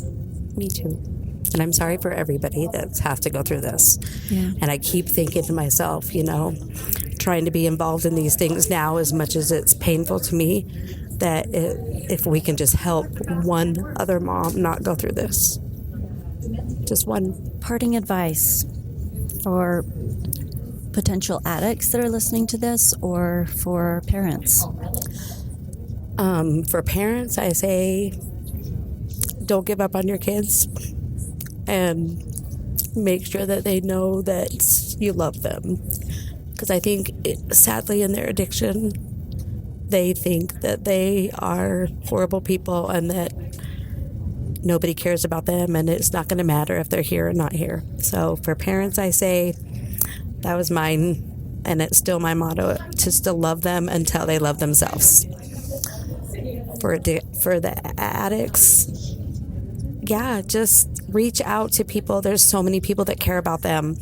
me too. And I'm sorry for everybody that has to go through this. Yeah. And I keep thinking to myself, trying to be involved in these things now as much as it's painful to me, that if we can just help one other mom not go through this. Just one. Parting advice for potential addicts that are listening to this, or for parents? For parents, I say don't give up on your kids, and make sure that they know that you love them. Because I think, sadly, in their addiction, they think that they are horrible people and that nobody cares about them, and it's not going to matter if they're here or not here. So for parents, I say, that was mine, and it's still my motto, to still love them until they love themselves. For the addicts, yeah, just reach out to people. There's so many people that care about them.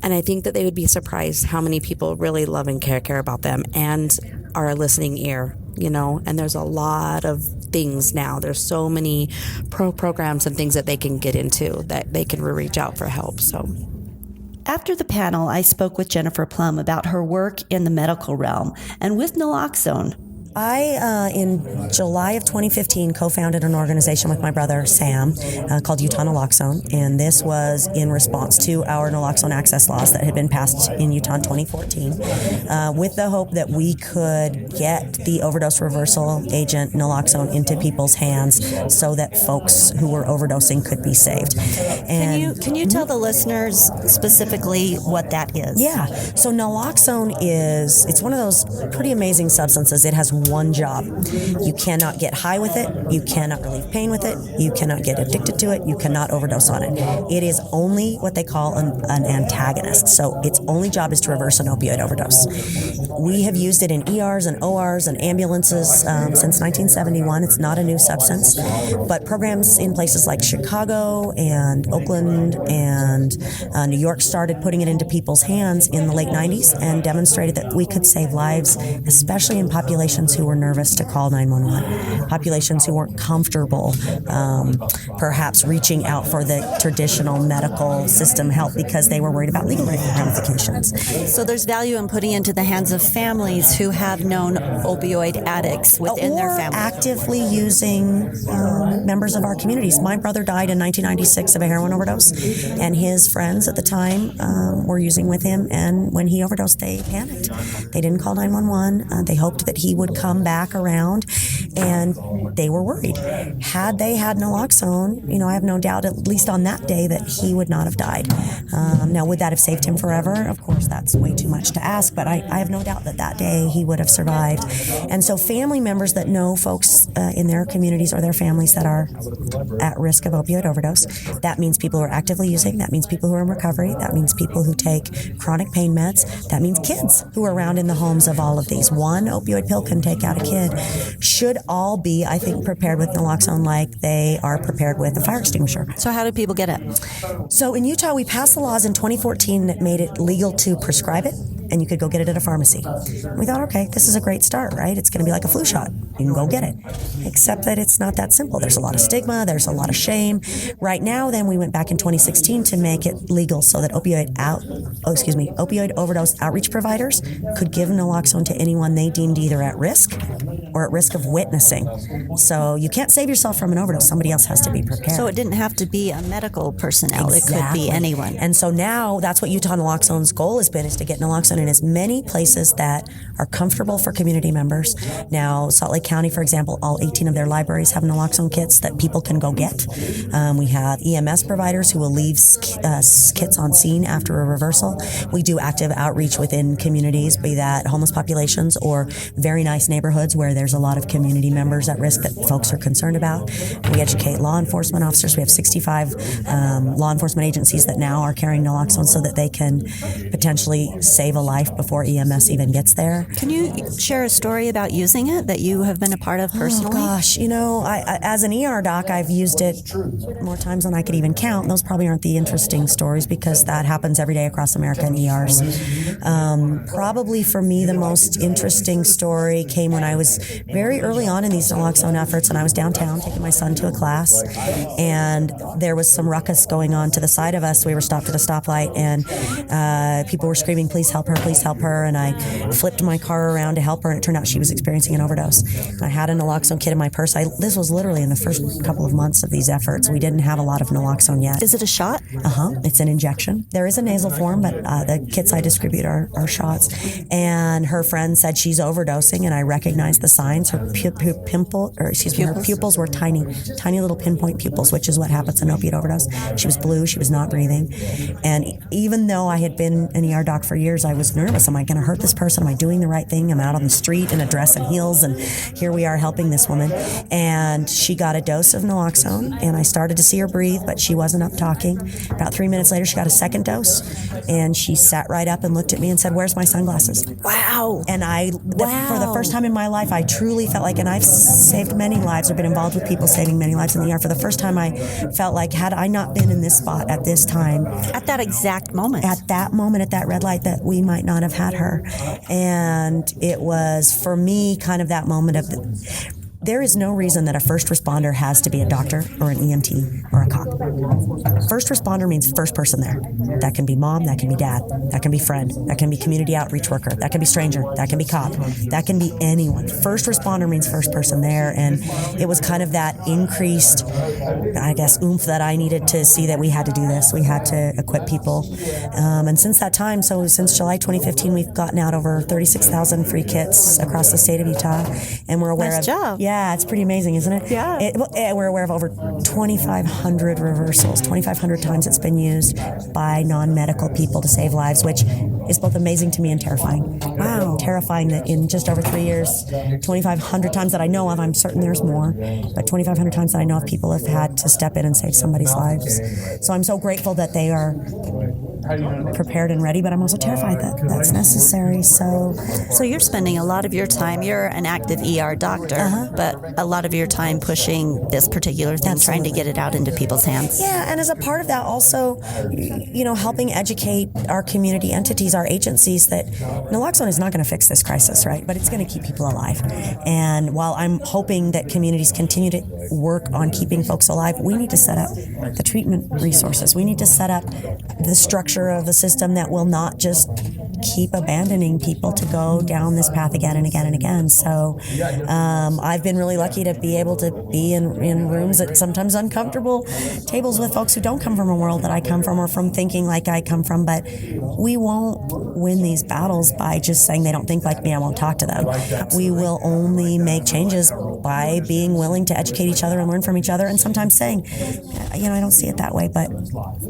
And I think that they would be surprised how many people really love and care about them and are a listening ear, and there's a lot of things now. There's so many programs and things that they can get into that they can reach out for help. So After the panel, I spoke with Jennifer Plumb about her work in the medical realm and with naloxone. I, in July of 2015, co-founded an organization with my brother, Sam, called Utah Naloxone, and this was in response to our naloxone access laws that had been passed in Utah in 2014, with the hope that we could get the overdose reversal agent naloxone into people's hands so that folks who were overdosing could be saved. And Can you tell the listeners specifically what that is? Yeah, so naloxone it's one of those pretty amazing substances. It has one job. You cannot get high with it. You cannot relieve pain with it. You cannot get addicted to it. You cannot overdose on it. It is only what they call an antagonist. So its only job is to reverse an opioid overdose. We have used it in ERs and ORs and ambulances since 1971. It's not a new substance, but programs in places like Chicago and Oakland and New York started putting it into people's hands in the late 90s and demonstrated that we could save lives, especially in populations populations who were nervous to call 911, populations who weren't comfortable perhaps reaching out for the traditional medical system help because they were worried about legal ramifications. So there's value in putting into the hands of families who have known opioid addicts within their family. Actively using members of our communities. My brother died in 1996 of a heroin overdose, and his friends at the time were using with him, and when he overdosed, they panicked. They didn't call 911. They hoped that he would come back around, and they were worried. Had they had naloxone, I have no doubt, at least on that day, that he would not have died. Now, would that have saved him forever? Of course, that's way too much to ask, but I have no doubt that day he would have survived. And so family members that know folks in their communities or their families that are at risk of opioid overdose, that means people who are actively using, that means people who are in recovery, that means people who take chronic pain meds, that means kids who are around in the homes of all of these. One opioid pill can take out a kid. Should all be, I think, prepared with naloxone like they are prepared with a fire extinguisher. So how do people get it? So in Utah, we passed the laws in 2014 that made it legal to prescribe it, and you could go get it at a pharmacy. We thought, okay, this is a great start, right? It's going to be like a flu shot. You can go get it. Except that it's not that simple. There's a lot of stigma. There's a lot of shame. Right now, then, we went back in 2016 to make it legal so that opioid overdose outreach providers could give naloxone to anyone they deemed either at risk or at risk of witnessing. So you can't save yourself from an overdose. Somebody else has to be prepared. So it didn't have to be a medical personnel. Exactly. It could be anyone. And so now that's what Utah Naloxone's goal has been, is to get naloxone in as many places that are comfortable for community members. Now, Salt Lake County, for example, all 18 of their libraries have naloxone kits that people can go get. We have EMS providers who will leave kits on scene after a reversal. We do active outreach within communities, be that homeless populations or very nice neighborhoods where there's a lot of community members at risk that folks are concerned about. We educate law enforcement officers. We have 65 law enforcement agencies that now are carrying naloxone so that they can potentially save a life before EMS even gets there. Can you share a story about using it that you have been a part of personally? Oh gosh, I as an ER doc, I've used it more times than I could even count. Those probably aren't the interesting stories because that happens every day across America in ERs. Probably for me, the most interesting story came when I was very early on in these naloxone efforts, and I was downtown taking my son to a class, and there was some ruckus going on to the side of us. We were stopped at a stoplight, and people were screaming, please help her, and I flipped my car around to help her, and it turned out she was experiencing an overdose. I had a naloxone kit in my purse. This was literally in the first couple of months of these efforts. We didn't have a lot of naloxone yet. Is it a shot? It's an injection. There is a nasal form, but the kits I distribute are shots. And her friend said she's overdosing, and I recognized the signs. Her her pupils were tiny little pinpoint pupils, which is what happens in opiate overdose. She was blue. She was not breathing. And even though I had been an ER doc for years, I was nervous. Am I going to hurt this person? Am I doing the right thing? I'm out on the street in a dress and heels, and here we are helping this woman. And she got a dose of naloxone, and I started to see her breathe, but she wasn't up talking. About 3 minutes later, she got a second dose, and she sat right up and looked at me and said, where's my sunglasses? Wow. And for the first time in my life, I truly felt like, and I've saved many lives or been involved with people saving many lives in the ER. For the first time, I felt like, had I not been in this spot at this time, at that exact moment, at that red light, that we might not have had her. And it was, for me, kind of that moment of there is no reason that a first responder has to be a doctor or an EMT or a cop. First responder means first person there. That can be mom, that can be dad, that can be friend, that can be community outreach worker, that can be stranger, that can be cop, that can be anyone. First responder means first person there, and it was kind of that increased, I guess, oomph that I needed to see that we had to do this. We had to equip people. And since that time, so since July 2015, we've gotten out over 36,000 free kits across the state of Utah, and we're aware nice job. Yeah, it's pretty amazing, isn't it? Yeah. We're aware of over 2,500 reversals. 2,500 times it's been used by non-medical people to save lives, which is both amazing to me and terrifying. Wow. Terrifying that in just over 3 years, 2,500 times that I know of, I'm certain there's more, but 2,500 times that I know of, people have had to step in and save somebody's lives. So I'm so grateful that they are prepared and ready, but I'm also terrified that that's necessary. So you're spending a lot of your time, you're an active ER doctor, but a lot of your time pushing this particular thing, trying to get it out into people's hands. Yeah, and as a part of that also, helping educate our community entities these are agencies that naloxone is not going to fix this crisis, right? But it's going to keep people alive. And while I'm hoping that communities continue to work on keeping folks alive, we need to set up the treatment resources. We need to set up the structure of the system that will not just keep abandoning people to go down this path again and again and again. So I've been really lucky to be able to be in rooms at sometimes uncomfortable tables with folks who don't come from a world that I come from or from thinking like I come from. But we won't win these battles by just saying they don't think like me, I won't talk to them. We will only make changes by being willing to educate each other and learn from each other, and sometimes saying, I don't see it that way, but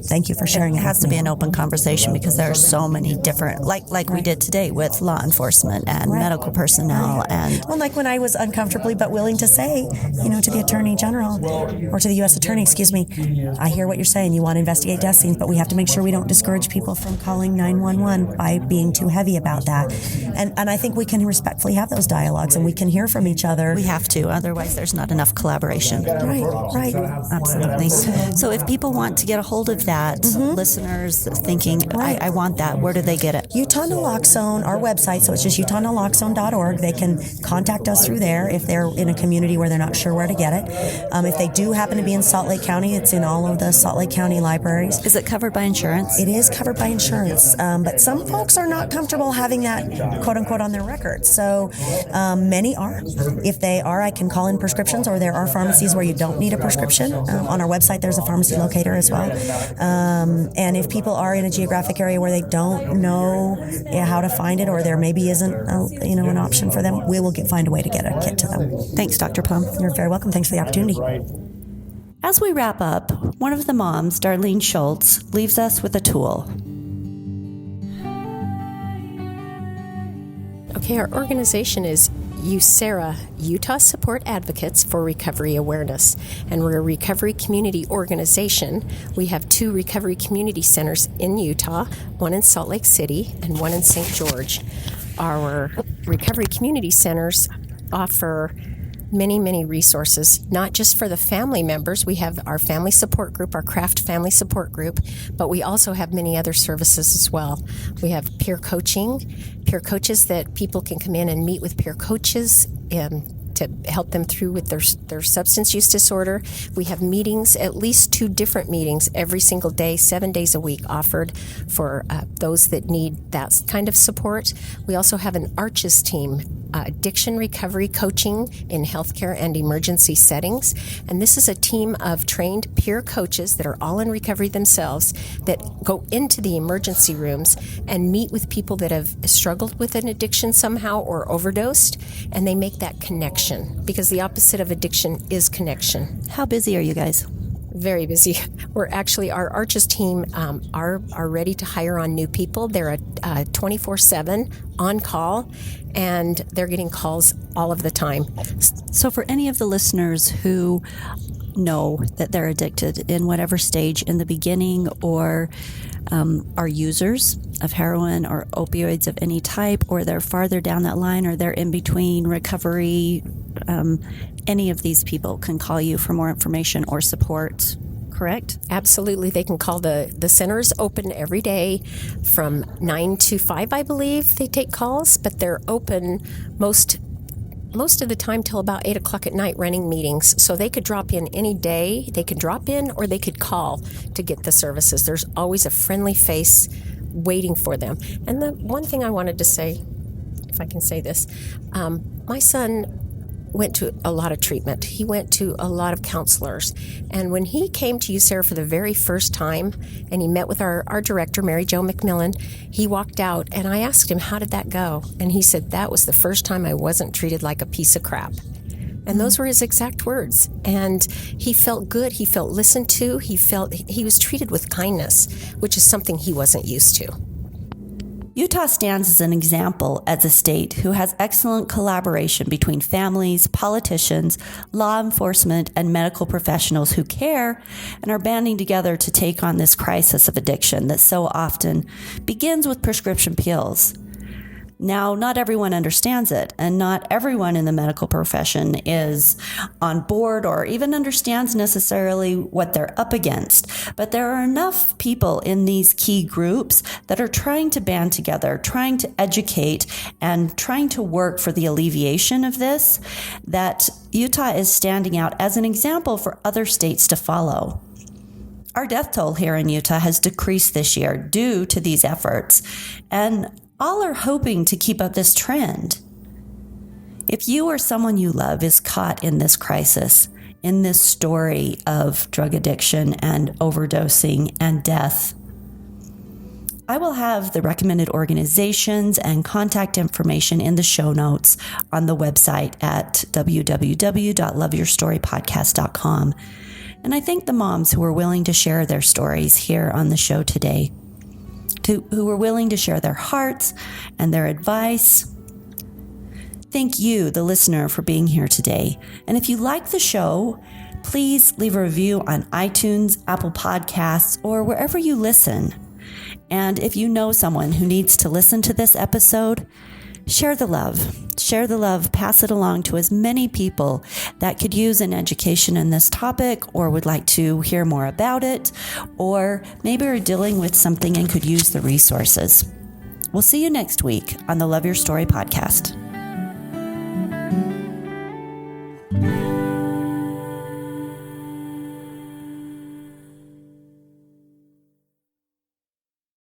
thank you for sharing it. It has to be an open conversation because there are so many different, like we did today with law enforcement and medical personnel. And well, like when I was uncomfortably but willing to say, to the Attorney General or to the U.S. Attorney, I hear what you're saying. You want to investigate death scenes, but we have to make sure we don't discourage people from calling 911 by being too heavy about that. And I think we can respectfully have those dialogues and we can hear from each other. We have to, otherwise there's not enough collaboration. Right. Absolutely. So if people want to get a hold of that, listeners thinking, I want that, where do they get it? Utah Naloxone, our website, so it's just utahnaloxone.org. They can contact us through there if they're in a community where they're not sure where to get it. If they do happen to be in Salt Lake County, it's in all of the Salt Lake County libraries. Is it covered by insurance? It is covered by insurance, but some folks are not comfortable having that quote-unquote on their record. So many are. If they are, I can call in prescriptions, or there are pharmacies where you don't need a prescription. On our website, there's a pharmacy locator as well. And if people are in a geographic area where they don't know how to find it, or there maybe isn't an option for them, we will find a way to get a kit to them. Thanks, Dr. Plumb. You're very welcome. Thanks for the opportunity. As we wrap up, one of the moms, Darlene Schultz, leaves us with a tool. Okay, our organization is USERA, Utah Support Advocates for Recovery Awareness, and we're a recovery community organization. We have 2 recovery community centers in Utah, one in Salt Lake City and one in St. George. Our recovery community centers offer many, many resources, not just for the family members. We have our family support group, our craft family support group, but we also have many other services as well. We have peer coaches that people can come in and meet with peer coaches to help them through with their substance use disorder. We have meetings, at least 2 different meetings every single day, 7 days a week, offered for those that need that kind of support. We also have an ARCHES team, addiction recovery coaching in healthcare and emergency settings. And this is a team of trained peer coaches that are all in recovery themselves that go into the emergency rooms and meet with people that have struggled with an addiction somehow or overdosed, and they make that connection, because the opposite of addiction is connection. How busy are you guys? Very busy. We're actually, our ARCHES team are ready to hire on new people. They're 24/7 on call, and they're getting calls all of the time. So for any of the listeners who know that they're addicted in whatever stage in the beginning, or are users of heroin or opioids of any type, or they're farther down that line, or they're in between recovery, any of these people can call you for more information or support, correct? Absolutely. They can call the centers open every day from 9 to 5, I believe they take calls, but they're open most of the time till about 8 o'clock at night, running meetings. So they could drop in any day. They could drop in, or they could call to get the services. There's always a friendly face waiting for them. And the one thing I wanted to say, if I can say this, my son went to a lot of treatment. He went to a lot of counselors. And when he came to USERA for the very first time, and he met with our director, Mary Jo McMillan, he walked out, and I asked him, how did that go? And he said, that was the first time I wasn't treated like a piece of crap. And those were his exact words. And he felt good. He felt listened to. He was treated with kindness, which is something he wasn't used to. Utah stands as an example as a state who has excellent collaboration between families, politicians, law enforcement, and medical professionals who care and are banding together to take on this crisis of addiction that so often begins with prescription pills. Now, not everyone understands it, and not everyone in the medical profession is on board or even understands necessarily what they're up against. But there are enough people in these key groups that are trying to band together, trying to educate, and trying to work for the alleviation of this, that Utah is standing out as an example for other states to follow. Our death toll here in Utah has decreased this year due to these efforts, and all are hoping to keep up this trend. If you or someone you love is caught in this crisis, in this story of drug addiction and overdosing and death, I will have the recommended organizations and contact information in the show notes on the website at www.loveyourstorypodcast.com. And I thank the moms who are willing to share their stories here on the show today, who are willing to share their hearts and their advice. Thank you, the listener, for being here today. And if you like the show, please leave a review on iTunes, Apple Podcasts, or wherever you listen. And if you know someone who needs to listen to this episode, share the love. Share the love, pass it along to as many people that could use an education in this topic or would like to hear more about it, or maybe are dealing with something and could use the resources. We'll see you next week on the Love Your Story podcast.